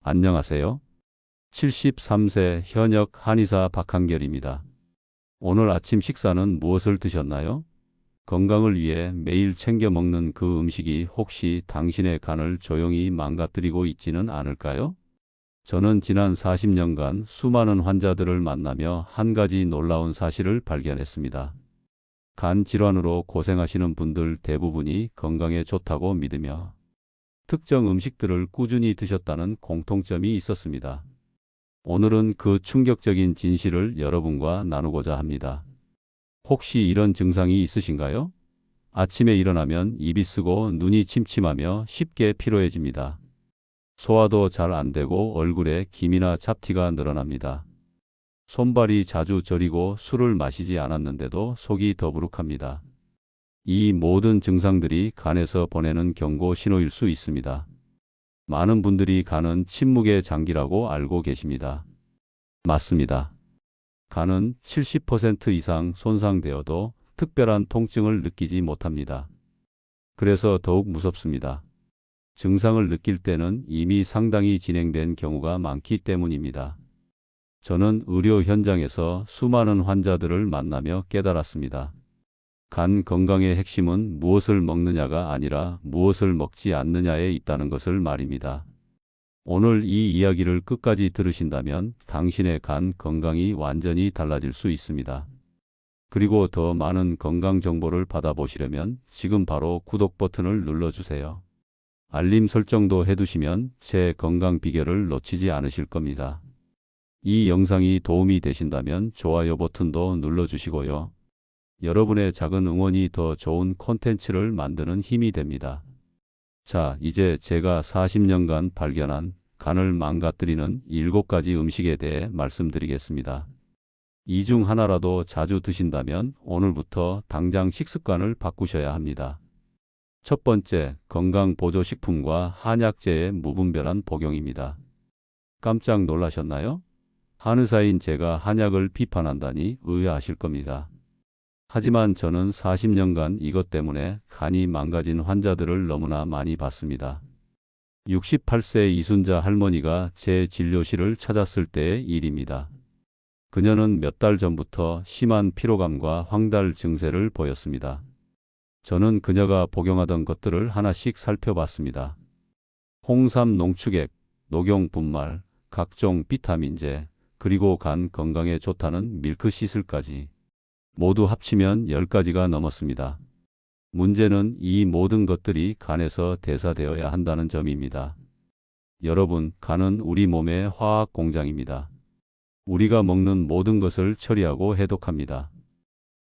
안녕하세요. 73세 현역 한의사 박한결입니다. 오늘 아침 식사는 무엇을 드셨나요? 건강을 위해 매일 챙겨 먹는 그 음식이 혹시 당신의 간을 조용히 망가뜨리고 있지는 않을까요? 저는 지난 40년간 수많은 환자들을 만나며 한 가지 놀라운 사실을 발견했습니다. 간 질환으로 고생하시는 분들 대부분이 건강에 좋다고 믿으며 특정 음식들을 꾸준히 드셨다는 공통점이 있었습니다. 오늘은 그 충격적인 진실을 여러분과 나누고자 합니다. 혹시 이런 증상이 있으신가요? 아침에 일어나면 입이 쓰고 눈이 침침하며 쉽게 피로해집니다. 소화도 잘 안 되고 얼굴에 기미나 잡티가 늘어납니다. 손발이 자주 저리고 술을 마시지 않았는데도 속이 더부룩합니다. 이 모든 증상들이 간에서 보내는 경고 신호일 수 있습니다. 많은 분들이 간은 침묵의 장기라고 알고 계십니다. 맞습니다. 간은 70% 이상 손상되어도 특별한 통증을 느끼지 못합니다. 그래서 더욱 무섭습니다. 증상을 느낄 때는 이미 상당히 진행된 경우가 많기 때문입니다. 저는 의료 현장에서 수많은 환자들을 만나며 깨달았습니다. 간 건강의 핵심은 무엇을 먹느냐가 아니라 무엇을 먹지 않느냐에 있다는 것을 말입니다. 오늘 이 이야기를 끝까지 들으신다면 당신의 간 건강이 완전히 달라질 수 있습니다. 그리고 더 많은 건강 정보를 받아보시려면 지금 바로 구독 버튼을 눌러주세요. 알림 설정도 해두시면 제 건강 비결을 놓치지 않으실 겁니다. 이 영상이 도움이 되신다면 좋아요 버튼도 눌러주시고요. 여러분의 작은 응원이 더 좋은 콘텐츠를 만드는 힘이 됩니다. 자, 이제 제가 40년간 발견한 간을 망가뜨리는 7가지 음식에 대해 말씀드리겠습니다. 이 중 하나라도 자주 드신다면 오늘부터 당장 식습관을 바꾸셔야 합니다. 첫 번째, 건강보조식품과 한약재의 무분별한 복용입니다. 깜짝 놀라셨나요? 한의사인 제가 한약을 비판한다니 의아하실 겁니다. 하지만 저는 40년간 이것 때문에 간이 망가진 환자들을 너무나 많이 봤습니다. 68세 이순자 할머니가 제 진료실을 찾았을 때의 일입니다. 그녀는 몇 달 전부터 심한 피로감과 황달 증세를 보였습니다. 저는 그녀가 복용하던 것들을 하나씩 살펴봤습니다. 홍삼 농축액, 녹용 분말, 각종 비타민제, 그리고 간 건강에 좋다는 밀크시슬까지. 모두 합치면 10가지가 넘었습니다. 문제는 이 모든 것들이 간에서 대사되어야 한다는 점입니다. 여러분, 간은 우리 몸의 화학 공장입니다. 우리가 먹는 모든 것을 처리하고 해독합니다.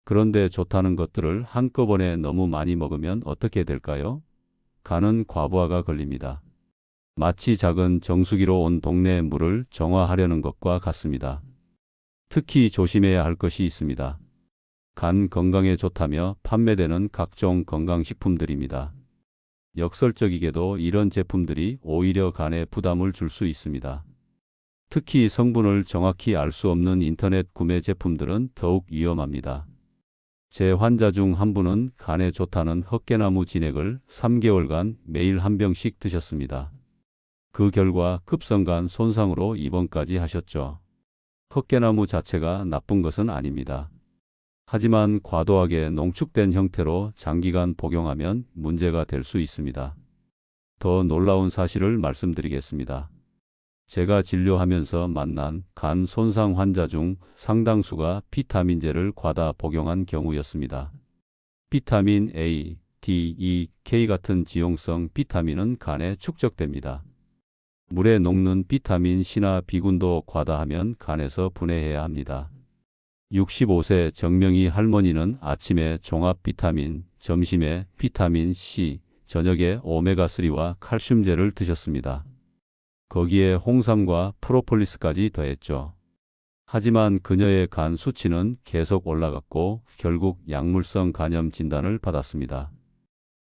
그런데 좋다는 것들을 한꺼번에 너무 많이 먹으면 어떻게 될까요? 간은 과부하가 걸립니다. 마치 작은 정수기로 온 동네의 물을 정화하려는 것과 같습니다. 특히 조심해야 할 것이 있습니다. 간 건강에 좋다며 판매되는 각종 건강식품들입니다. 역설적이게도 이런 제품들이 오히려 간에 부담을 줄 수 있습니다. 특히 성분을 정확히 알 수 없는 인터넷 구매 제품들은 더욱 위험합니다. 제 환자 중 한 분은 간에 좋다는 헛개나무 진액을 3개월간 매일 한 병씩 드셨습니다. 그 결과 급성간 손상으로 입원까지 하셨죠. 헛개나무 자체가 나쁜 것은 아닙니다. 하지만 과도하게 농축된 형태로 장기간 복용하면 문제가 될 수 있습니다. 더 놀라운 사실을 말씀드리겠습니다. 제가 진료하면서 만난 간 손상 환자 중 상당수가 비타민제를 과다 복용한 경우였습니다. 비타민 A, D, E, K 같은 지용성 비타민은 간에 축적됩니다. 물에 녹는 비타민 C나 B군도 과다하면 간에서 분해해야 합니다. 65세 정명희 할머니는 아침에 종합 비타민, 점심에 비타민 C, 저녁에 오메가3와 칼슘제를 드셨습니다. 거기에 홍삼과 프로폴리스까지 더했죠. 하지만 그녀의 간 수치는 계속 올라갔고 결국 약물성 간염 진단을 받았습니다.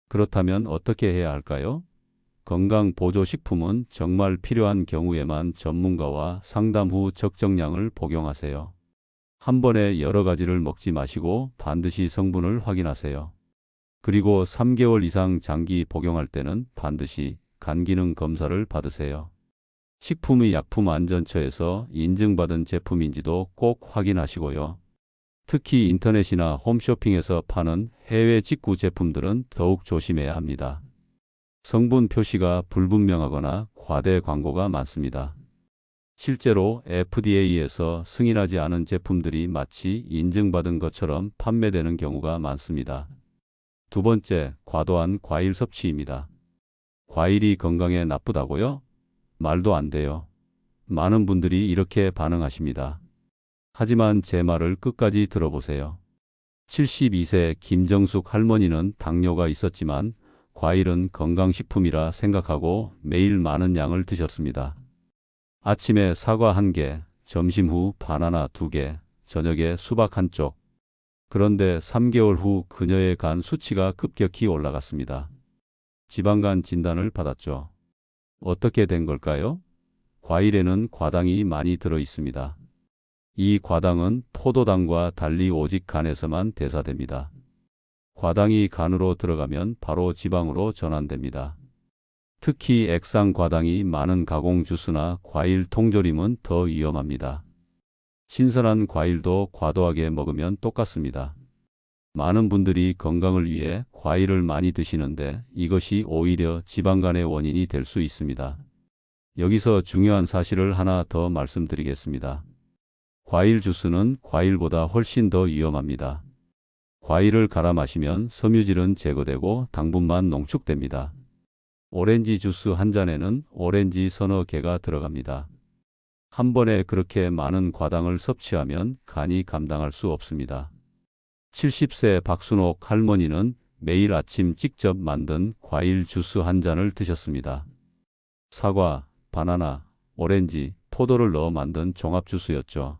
그렇다면 어떻게 해야 할까요? 건강보조식품은 정말 필요한 경우에만 전문가와 상담 후 적정량을 복용하세요. 한 번에 여러 가지를 먹지 마시고 반드시 성분을 확인하세요. 그리고 3개월 이상 장기 복용할 때는 반드시 간 기능 검사를 받으세요. 식품의약품안전처에서 인증받은 제품인지도 꼭 확인하시고요. 특히 인터넷이나 홈쇼핑에서 파는 해외 직구 제품들은 더욱 조심해야 합니다. 성분 표시가 불분명하거나 과대 광고가 많습니다. 실제로 FDA에서 승인하지 않은 제품들이 마치 인증받은 것처럼 판매되는 경우가 많습니다. 두 번째, 과도한 과일 섭취입니다. 과일이 건강에 나쁘다고요? 말도 안 돼요. 많은 분들이 이렇게 반응하십니다. 하지만 제 말을 끝까지 들어보세요. 72세 김정숙 할머니는 당뇨가 있었지만 과일은 건강식품이라 생각하고 매일 많은 양을 드셨습니다. 아침에 사과 1개, 점심 후 바나나 2개, 저녁에 수박 1쪽. 그런데 3개월 후 그녀의 간 수치가 급격히 올라갔습니다. 지방간 진단을 받았죠. 어떻게 된 걸까요? 과일에는 과당이 많이 들어 있습니다. 이 과당은 포도당과 달리 오직 간에서만 대사됩니다. 과당이 간으로 들어가면 바로 지방으로 전환됩니다. 특히 액상 과당이 많은 가공 주스나 과일 통조림은 더 위험합니다. 신선한 과일도 과도하게 먹으면 똑같습니다. 많은 분들이 건강을 위해 과일을 많이 드시는데 이것이 오히려 지방간의 원인이 될 수 있습니다. 여기서 중요한 사실을 하나 더 말씀드리겠습니다. 과일 주스는 과일보다 훨씬 더 위험합니다. 과일을 갈아 마시면 섬유질은 제거되고 당분만 농축됩니다. 오렌지 주스 한 잔에는 오렌지 서너 개가 들어갑니다. 한 번에 그렇게 많은 과당을 섭취하면 간이 감당할 수 없습니다. 70세 박순옥 할머니는 매일 아침 직접 만든 과일 주스 한 잔을 드셨습니다. 사과, 바나나, 오렌지, 포도를 넣어 만든 종합 주스였죠.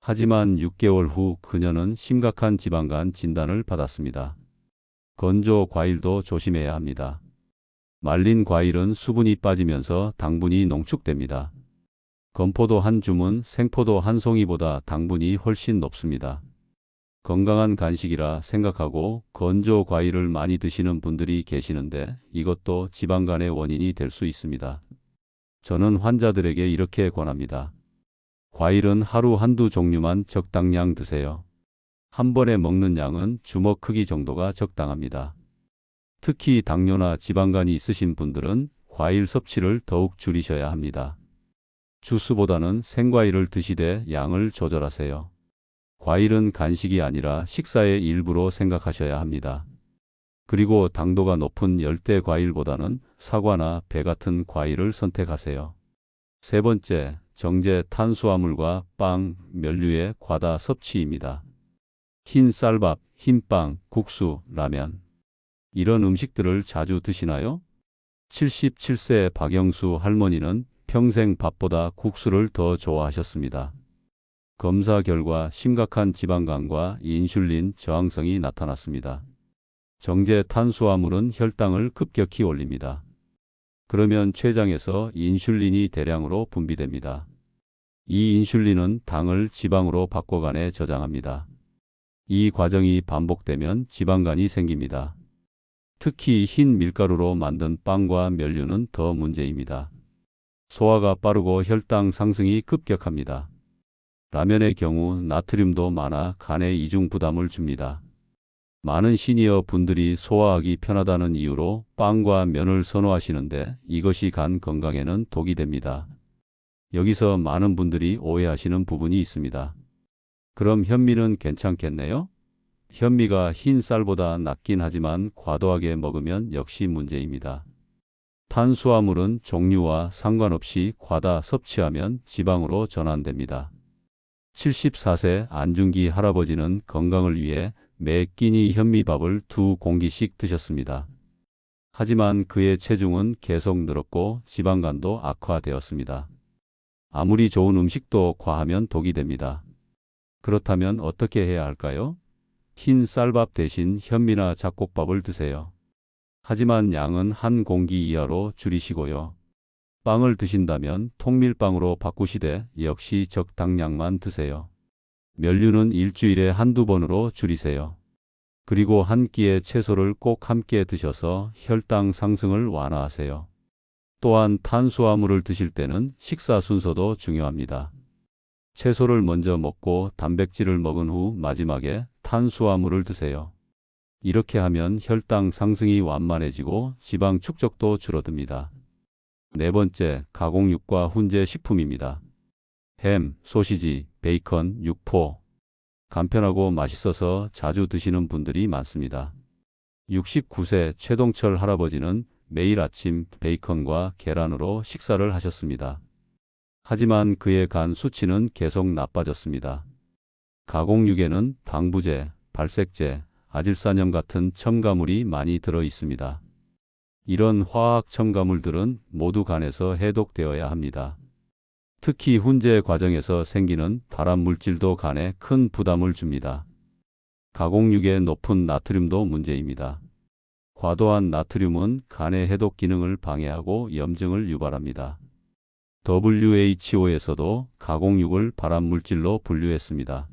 하지만 6개월 후 그녀는 심각한 지방간 진단을 받았습니다. 건조 과일도 조심해야 합니다. 말린 과일은 수분이 빠지면서 당분이 농축됩니다. 건포도 한 줌은 생포도 한 송이보다 당분이 훨씬 높습니다. 건강한 간식이라 생각하고 건조 과일을 많이 드시는 분들이 계시는데 이것도 지방간의 원인이 될 수 있습니다. 저는 환자들에게 이렇게 권합니다. 과일은 하루 한두 종류만 적당량 드세요. 한 번에 먹는 양은 주먹 크기 정도가 적당합니다. 특히 당뇨나 지방간이 있으신 분들은 과일 섭취를 더욱 줄이셔야 합니다. 주스보다는 생과일을 드시되 양을 조절하세요. 과일은 간식이 아니라 식사의 일부로 생각하셔야 합니다. 그리고 당도가 높은 열대 과일보다는 사과나 배 같은 과일을 선택하세요. 세 번째, 정제 탄수화물과 빵, 면류의 과다 섭취입니다. 흰 쌀밥, 흰빵, 국수, 라면. 이런 음식들을 자주 드시나요? 77세 박영수 할머니는 평생 밥보다 국수를 더 좋아하셨습니다. 검사 결과 심각한 지방간과 인슐린 저항성이 나타났습니다. 정제 탄수화물은 혈당을 급격히 올립니다. 그러면 췌장에서 인슐린이 대량으로 분비됩니다. 이 인슐린은 당을 지방으로 바꿔간에 저장합니다. 이 과정이 반복되면 지방간이 생깁니다. 특히 흰 밀가루로 만든 빵과 면류는 더 문제입니다. 소화가 빠르고 혈당 상승이 급격합니다. 라면의 경우 나트륨도 많아 간에 이중 부담을 줍니다. 많은 시니어 분들이 소화하기 편하다는 이유로 빵과 면을 선호하시는데 이것이 간 건강에는 독이 됩니다. 여기서 많은 분들이 오해하시는 부분이 있습니다. 그럼 현미는 괜찮겠네요? 현미가 흰 쌀보다 낫긴 하지만 과도하게 먹으면 역시 문제입니다. 탄수화물은 종류와 상관없이 과다 섭취하면 지방으로 전환됩니다. 74세 안중기 할아버지는 건강을 위해 매 끼니 현미밥을 2공기씩 드셨습니다. 하지만 그의 체중은 계속 늘었고 지방간도 악화되었습니다. 아무리 좋은 음식도 과하면 독이 됩니다. 그렇다면 어떻게 해야 할까요? 흰 쌀밥 대신 현미나 잡곡밥을 드세요. 하지만 양은 1공기 이하로 줄이시고요. 빵을 드신다면 통밀빵으로 바꾸시되 역시 적당량만 드세요. 면류는 일주일에 한두 번으로 줄이세요. 그리고 한 끼의 채소를 꼭 함께 드셔서 혈당 상승을 완화하세요. 또한 탄수화물을 드실 때는 식사 순서도 중요합니다. 채소를 먼저 먹고 단백질을 먹은 후 마지막에 탄수화물을 드세요. 이렇게 하면 혈당 상승이 완만해지고 지방 축적도 줄어듭니다. 네 번째, 가공육과 훈제 식품입니다. 햄, 소시지, 베이컨, 육포. 간편하고 맛있어서 자주 드시는 분들이 많습니다. 69세 최동철 할아버지는 매일 아침 베이컨과 계란으로 식사를 하셨습니다. 하지만 그의 간 수치는 계속 나빠졌습니다. 가공육에는 방부제, 발색제, 아질산염 같은 첨가물이 많이 들어 있습니다. 이런 화학 첨가물들은 모두 간에서 해독되어야 합니다. 특히 훈제 과정에서 생기는 발암 물질도 간에 큰 부담을 줍니다. 가공육의 높은 나트륨도 문제입니다. 과도한 나트륨은 간의 해독 기능을 방해하고 염증을 유발합니다. WHO에서도 가공육을 발암 물질로 분류했습니다.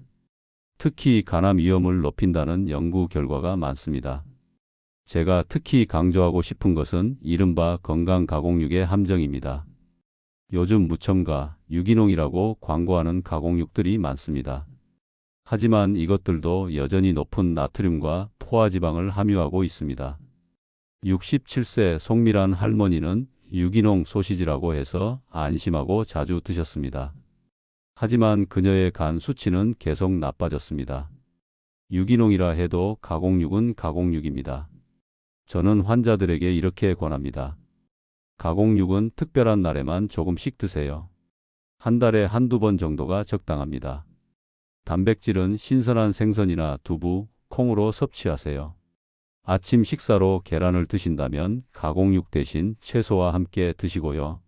특히 간암 위험을 높인다는 연구 결과가 많습니다. 제가 특히 강조하고 싶은 것은 이른바 건강 가공육의 함정입니다. 요즘 무첨가, 유기농이라고 광고하는 가공육들이 많습니다. 하지만 이것들도 여전히 높은 나트륨과 포화지방을 함유하고 있습니다. 67세 송미란 할머니는 유기농 소시지라고 해서 안심하고 자주 드셨습니다. 하지만 그녀의 간 수치는 계속 나빠졌습니다. 유기농이라 해도 가공육은 가공육입니다. 저는 환자들에게 이렇게 권합니다. 가공육은 특별한 날에만 조금씩 드세요. 한 달에 한두 번 정도가 적당합니다. 단백질은 신선한 생선이나 두부, 콩으로 섭취하세요. 아침 식사로 계란을 드신다면 가공육 대신 채소와 함께 드시고요.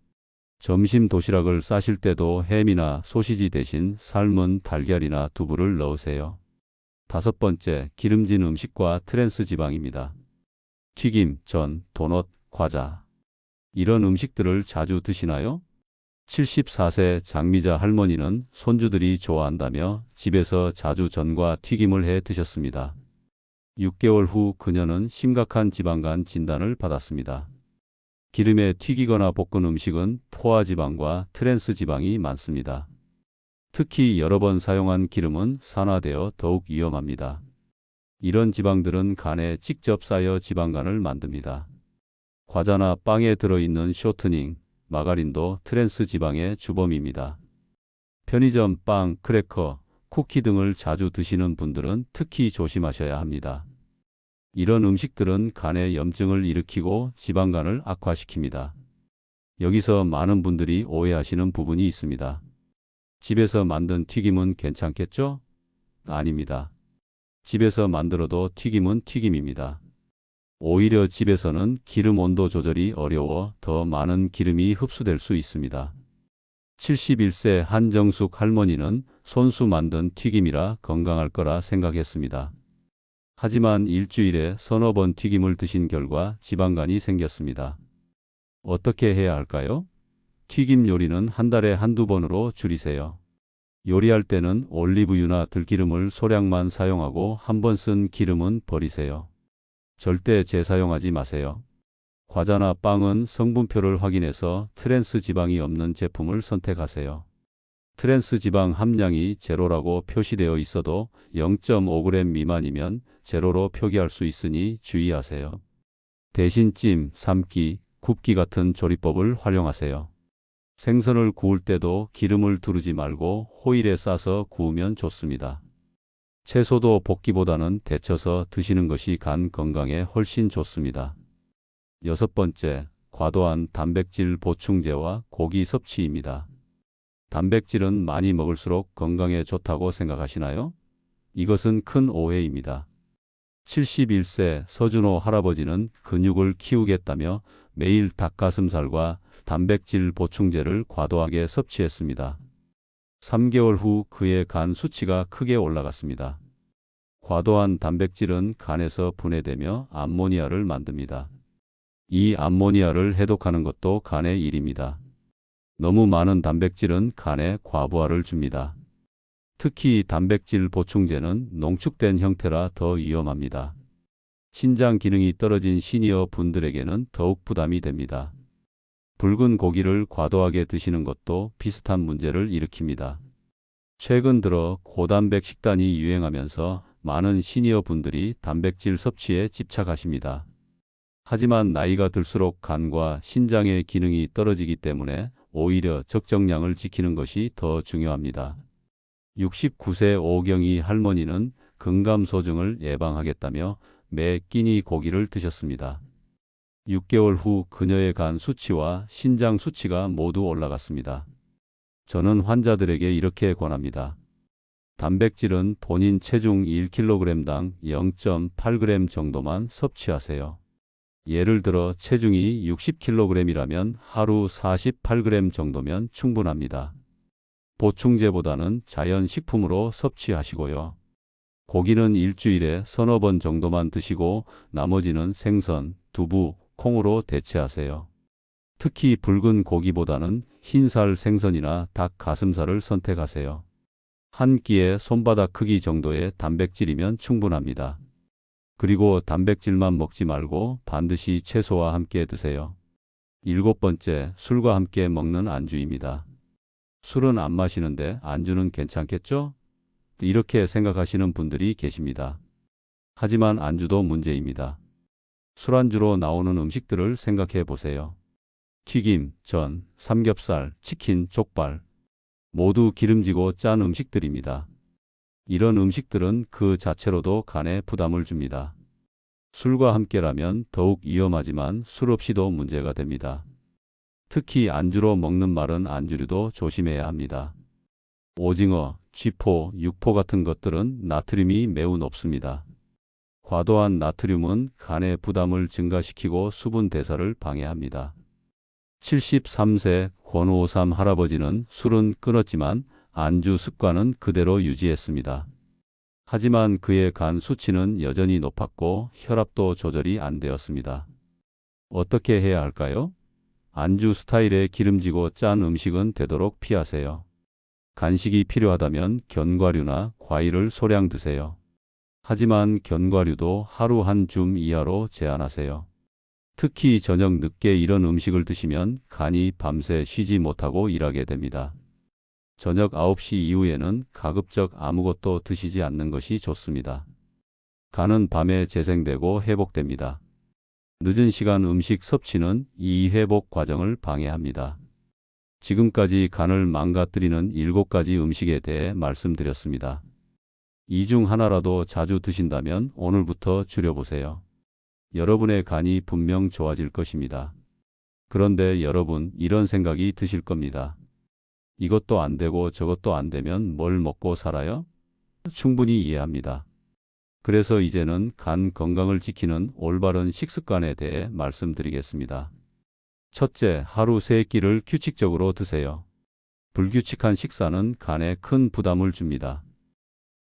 점심 도시락을 싸실 때도 햄이나 소시지 대신 삶은 달걀이나 두부를 넣으세요. 다섯 번째, 기름진 음식과 트랜스 지방입니다. 튀김, 전, 도넛, 과자. 이런 음식들을 자주 드시나요? 74세 장미자 할머니는 손주들이 좋아한다며 집에서 자주 전과 튀김을 해 드셨습니다. 6개월 후 그녀는 심각한 지방간 진단을 받았습니다. 기름에 튀기거나 볶은 음식은 포화지방과 트랜스 지방이 많습니다. 특히 여러 번 사용한 기름은 산화되어 더욱 위험합니다. 이런 지방들은 간에 직접 쌓여 지방간을 만듭니다. 과자나 빵에 들어있는 쇼트닝, 마가린도 트랜스 지방의 주범입니다. 편의점 빵, 크래커, 쿠키 등을 자주 드시는 분들은 특히 조심하셔야 합니다. 이런 음식들은 간에 염증을 일으키고 지방간을 악화시킵니다. 여기서 많은 분들이 오해하시는 부분이 있습니다. 집에서 만든 튀김은 괜찮겠죠? 아닙니다. 집에서 만들어도 튀김은 튀김입니다. 오히려 집에서는 기름 온도 조절이 어려워 더 많은 기름이 흡수될 수 있습니다. 71세 한정숙 할머니는 손수 만든 튀김이라 건강할 거라 생각했습니다. 하지만 일주일에 서너 번 튀김을 드신 결과 지방간이 생겼습니다. 어떻게 해야 할까요? 튀김 요리는 한 달에 한두 번으로 줄이세요. 요리할 때는 올리브유나 들기름을 소량만 사용하고 한 번 쓴 기름은 버리세요. 절대 재사용하지 마세요. 과자나 빵은 성분표를 확인해서 트랜스 지방이 없는 제품을 선택하세요. 트랜스 지방 함량이 제로라고 표시되어 있어도 0.5g 미만이면 제로로 표기할 수 있으니 주의하세요. 대신 찜, 삶기, 굽기 같은 조리법을 활용하세요. 생선을 구울 때도 기름을 두르지 말고 호일에 싸서 구우면 좋습니다. 채소도 볶기보다는 데쳐서 드시는 것이 간 건강에 훨씬 좋습니다. 여섯 번째, 과도한 단백질 보충제와 고기 섭취입니다. 단백질은 많이 먹을수록 건강에 좋다고 생각하시나요? 이것은 큰 오해입니다. 71세 서준호 할아버지는 근육을 키우겠다며 매일 닭가슴살과 단백질 보충제를 과도하게 섭취했습니다. 3개월 후 그의 간 수치가 크게 올라갔습니다. 과도한 단백질은 간에서 분해되며 암모니아를 만듭니다. 이 암모니아를 해독하는 것도 간의 일입니다. 너무 많은 단백질은 간에 과부하를 줍니다. 특히 단백질 보충제는 농축된 형태라 더 위험합니다. 신장 기능이 떨어진 시니어 분들에게는 더욱 부담이 됩니다. 붉은 고기를 과도하게 드시는 것도 비슷한 문제를 일으킵니다. 최근 들어 고단백 식단이 유행하면서 많은 시니어 분들이 단백질 섭취에 집착하십니다. 하지만 나이가 들수록 간과 신장의 기능이 떨어지기 때문에 오히려 적정량을 지키는 것이 더 중요합니다. 69세 오경희 할머니는 근감소증을 예방하겠다며 매 끼니 고기를 드셨습니다. 6개월 후 그녀의 간 수치와 신장 수치가 모두 올라갔습니다. 저는 환자들에게 이렇게 권합니다. 단백질은 본인 체중 1kg당 0.8g 정도만 섭취하세요. 예를 들어 체중이 60kg이라면 하루 48g 정도면 충분합니다. 보충제보다는 자연식품으로 섭취하시고요. 고기는 일주일에 서너 번 정도만 드시고 나머지는 생선, 두부, 콩으로 대체하세요. 특히 붉은 고기보다는 흰살 생선이나 닭 가슴살을 선택하세요. 한 끼에 손바닥 크기 정도의 단백질이면 충분합니다. 그리고 단백질만 먹지 말고 반드시 채소와 함께 드세요. 7번째, 술과 함께 먹는 안주입니다. 술은 안 마시는데 안주는 괜찮겠죠? 이렇게 생각하시는 분들이 계십니다. 하지만 안주도 문제입니다. 술안주로 나오는 음식들을 생각해 보세요. 튀김, 전, 삼겹살, 치킨, 족발. 모두 기름지고 짠 음식들입니다. 이런 음식들은 그 자체로도 간에 부담을 줍니다. 술과 함께라면 더욱 위험하지만 술 없이도 문제가 됩니다. 특히 안주로 먹는 마른 안주류도 조심해야 합니다. 오징어, 쥐포, 육포 같은 것들은 나트륨이 매우 높습니다. 과도한 나트륨은 간의 부담을 증가시키고 수분 대사를 방해합니다. 73세 권오삼 할아버지는 술은 끊었지만 안주 습관은 그대로 유지했습니다. 하지만 그의 간 수치는 여전히 높았고 혈압도 조절이 안 되었습니다. 어떻게 해야 할까요? 안주 스타일의 기름지고 짠 음식은 되도록 피하세요. 간식이 필요하다면 견과류나 과일을 소량 드세요. 하지만 견과류도 하루 한 줌 이하로 제한하세요. 특히 저녁 늦게 이런 음식을 드시면 간이 밤새 쉬지 못하고 일하게 됩니다. 저녁 9시 이후에는 가급적 아무것도 드시지 않는 것이 좋습니다. 간은 밤에 재생되고 회복됩니다. 늦은 시간 음식 섭취는 이 회복 과정을 방해합니다. 지금까지 간을 망가뜨리는 7가지 음식에 대해 말씀드렸습니다. 이 중 하나라도 자주 드신다면 오늘부터 줄여보세요. 여러분의 간이 분명 좋아질 것입니다. 그런데 여러분, 이런 생각이 드실 겁니다. 이것도 안 되고 저것도 안 되면 뭘 먹고 살아요? 충분히 이해합니다. 그래서 이제는 간 건강을 지키는 올바른 식습관에 대해 말씀드리겠습니다. 첫째, 하루 3끼를 규칙적으로 드세요. 불규칙한 식사는 간에 큰 부담을 줍니다.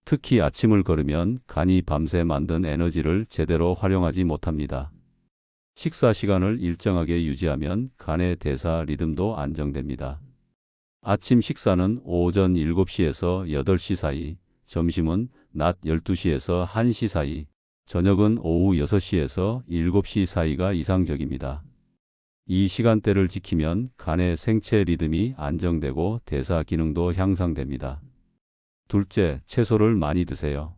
특히 아침을 거르면 간이 밤새 만든 에너지를 제대로 활용하지 못합니다. 식사 시간을 일정하게 유지하면 간의 대사 리듬도 안정됩니다. 아침 식사는 오전 7시에서 8시 사이, 점심은 낮 12시에서 1시 사이, 저녁은 오후 6시에서 7시 사이가 이상적입니다. 이 시간대를 지키면 간의 생체 리듬이 안정되고 대사 기능도 향상됩니다. 둘째, 채소를 많이 드세요.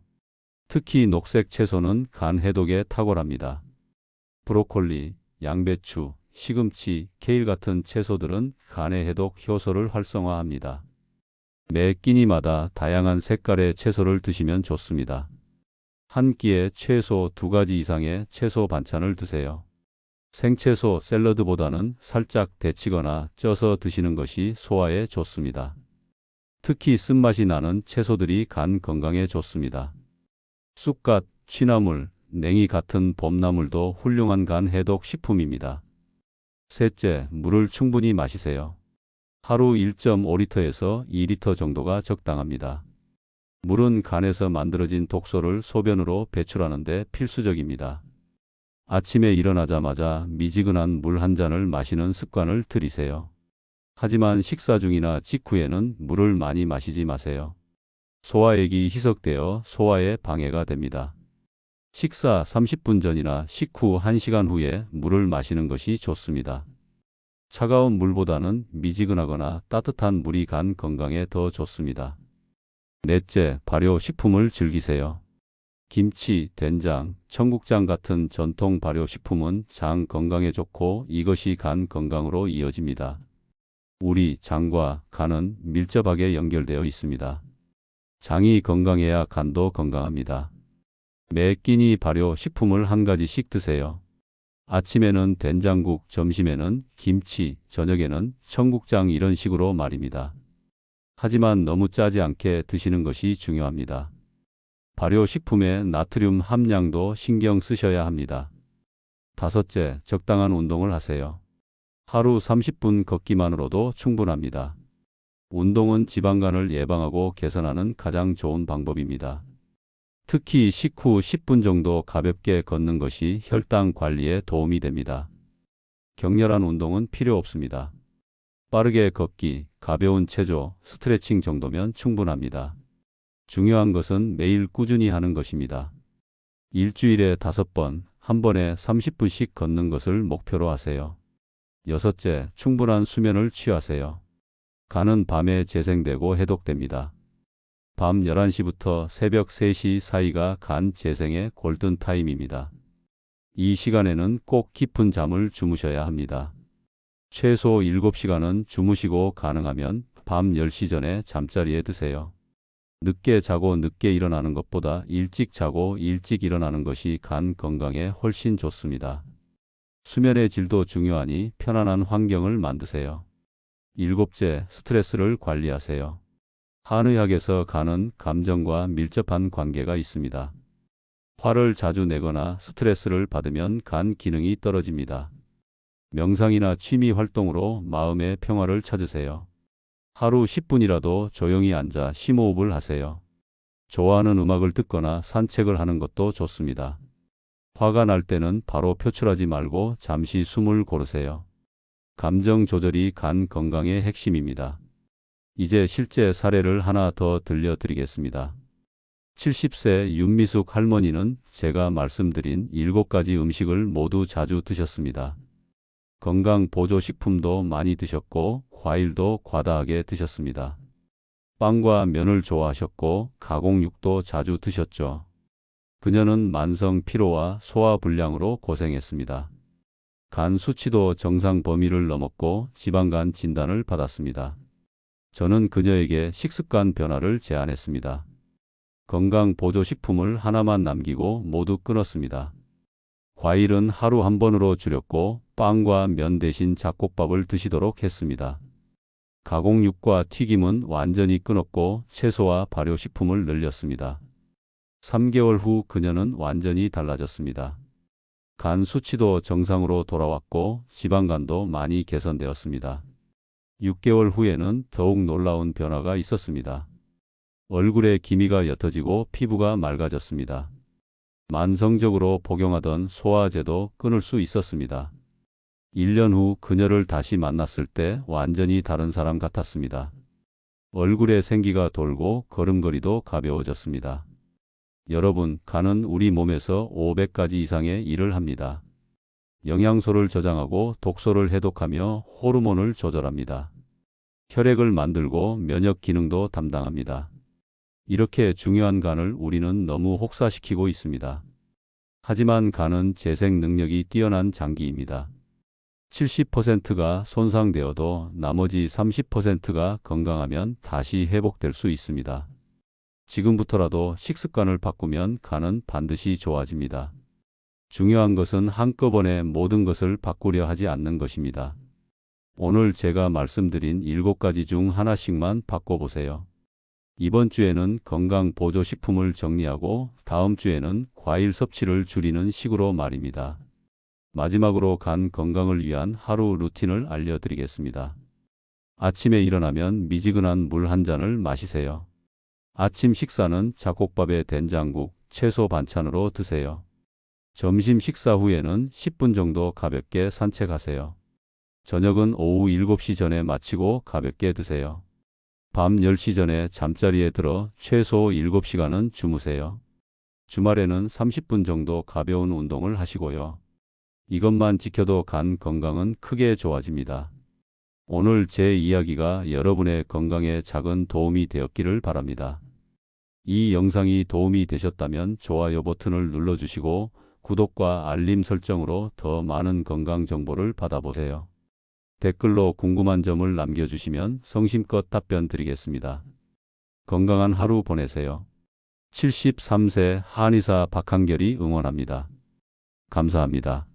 특히 녹색 채소는 간 해독에 탁월합니다. 브로콜리, 양배추, 시금치, 케일 같은 채소들은 간의 해독 효소를 활성화합니다. 매 끼니마다 다양한 색깔의 채소를 드시면 좋습니다. 한 끼에 최소 2가지 이상의 채소 반찬을 드세요. 생채소 샐러드보다는 살짝 데치거나 쪄서 드시는 것이 소화에 좋습니다. 특히 쓴맛이 나는 채소들이 간 건강에 좋습니다. 쑥갓, 취나물, 냉이 같은 봄나물도 훌륭한 간 해독 식품입니다. 셋째, 물을 충분히 마시세요. 하루 1.5리터에서 2리터 정도가 적당합니다. 물은 간에서 만들어진 독소를 소변으로 배출하는 데 필수적입니다. 아침에 일어나자마자 미지근한 물 한 잔을 마시는 습관을 들이세요. 하지만 식사 중이나 직후에는 물을 많이 마시지 마세요. 소화액이 희석되어 소화에 방해가 됩니다. 식사 30분 전이나 식후 1시간 후에 물을 마시는 것이 좋습니다. 차가운 물보다는 미지근하거나 따뜻한 물이 간 건강에 더 좋습니다. 넷째, 발효식품을 즐기세요. 김치, 된장, 청국장 같은 전통 발효식품은 장 건강에 좋고 이것이 간 건강으로 이어집니다. 우리 장과 간은 밀접하게 연결되어 있습니다. 장이 건강해야 간도 건강합니다. 매 끼니 발효식품을 한 가지씩 드세요. 아침에는 된장국, 점심에는 김치, 저녁에는 청국장 이런 식으로 말입니다. 하지만 너무 짜지 않게 드시는 것이 중요합니다. 발효식품의 나트륨 함량도 신경 쓰셔야 합니다. 다섯째, 적당한 운동을 하세요. 하루 30분 걷기만으로도 충분합니다. 운동은 지방간을 예방하고 개선하는 가장 좋은 방법입니다. 특히 식후 10분 정도 가볍게 걷는 것이 혈당 관리에 도움이 됩니다. 격렬한 운동은 필요 없습니다. 빠르게 걷기, 가벼운 체조, 스트레칭 정도면 충분합니다. 중요한 것은 매일 꾸준히 하는 것입니다. 일주일에 5번, 한 번에 30분씩 걷는 것을 목표로 하세요. 여섯째, 충분한 수면을 취하세요. 간은 밤에 재생되고 해독됩니다. 밤 11시부터 새벽 3시 사이가 간 재생의 골든타임입니다. 이 시간에는 꼭 깊은 잠을 주무셔야 합니다. 최소 7시간은 주무시고 가능하면 밤 10시 전에 잠자리에 드세요. 늦게 자고 늦게 일어나는 것보다 일찍 자고 일찍 일어나는 것이 간 건강에 훨씬 좋습니다. 수면의 질도 중요하니 편안한 환경을 만드세요. 일곱째, 스트레스를 관리하세요. 한의학에서 간은 감정과 밀접한 관계가 있습니다. 화를 자주 내거나 스트레스를 받으면 간 기능이 떨어집니다. 명상이나 취미 활동으로 마음의 평화를 찾으세요. 하루 10분이라도 조용히 앉아 심호흡을 하세요. 좋아하는 음악을 듣거나 산책을 하는 것도 좋습니다. 화가 날 때는 바로 표출하지 말고 잠시 숨을 고르세요. 감정 조절이 간 건강의 핵심입니다. 이제 실제 사례를 하나 더 들려드리겠습니다. 70세 윤미숙 할머니는 제가 말씀드린 7가지 음식을 모두 자주 드셨습니다. 건강 보조식품도 많이 드셨고 과일도 과다하게 드셨습니다. 빵과 면을 좋아하셨고 가공육도 자주 드셨죠. 그녀는 만성 피로와 소화불량으로 고생했습니다. 간 수치도 정상 범위를 넘었고 지방간 진단을 받았습니다. 저는 그녀에게 식습관 변화를 제안했습니다. 건강 보조식품을 하나만 남기고 모두 끊었습니다. 과일은 하루 한 번으로 줄였고 빵과 면 대신 잡곡밥을 드시도록 했습니다. 가공육과 튀김은 완전히 끊었고 채소와 발효식품을 늘렸습니다. 3개월 후 그녀는 완전히 달라졌습니다. 간 수치도 정상으로 돌아왔고 지방간도 많이 개선되었습니다. 6개월 후에는 더욱 놀라운 변화가 있었습니다. 얼굴에 기미가 옅어지고 피부가 맑아졌습니다. 만성적으로 복용하던 소화제도 끊을 수 있었습니다. 1년 후 그녀를 다시 만났을 때 완전히 다른 사람 같았습니다. 얼굴에 생기가 돌고 걸음걸이도 가벼워졌습니다. 여러분, 간은 우리 몸에서 500가지 이상의 일을 합니다. 영양소를 저장하고 독소를 해독하며 호르몬을 조절합니다. 혈액을 만들고 면역 기능도 담당합니다. 이렇게 중요한 간을 우리는 너무 혹사시키고 있습니다. 하지만 간은 재생 능력이 뛰어난 장기입니다. 70%가 손상되어도 나머지 30%가 건강하면 다시 회복될 수 있습니다. 지금부터라도 식습관을 바꾸면 간은 반드시 좋아집니다. 중요한 것은 한꺼번에 모든 것을 바꾸려 하지 않는 것입니다. 오늘 제가 말씀드린 7가지 중 하나씩만 바꿔보세요. 이번 주에는 건강 보조식품을 정리하고 다음 주에는 과일 섭취를 줄이는 식으로 말입니다. 마지막으로 간 건강을 위한 하루 루틴을 알려드리겠습니다. 아침에 일어나면 미지근한 물 한 잔을 마시세요. 아침 식사는 잡곡밥에 된장국, 채소 반찬으로 드세요. 점심 식사 후에는 10분 정도 가볍게 산책하세요. 저녁은 오후 7시 전에 마치고 가볍게 드세요. 밤 10시 전에 잠자리에 들어 최소 7시간은 주무세요. 주말에는 30분 정도 가벼운 운동을 하시고요. 이것만 지켜도 간 건강은 크게 좋아집니다. 오늘 제 이야기가 여러분의 건강에 작은 도움이 되었기를 바랍니다. 이 영상이 도움이 되셨다면 좋아요 버튼을 눌러주시고 구독과 알림 설정으로 더 많은 건강 정보를 받아보세요. 댓글로 궁금한 점을 남겨주시면 성심껏 답변 드리겠습니다. 건강한 하루 보내세요. 73세 한의사 박한결이 응원합니다. 감사합니다.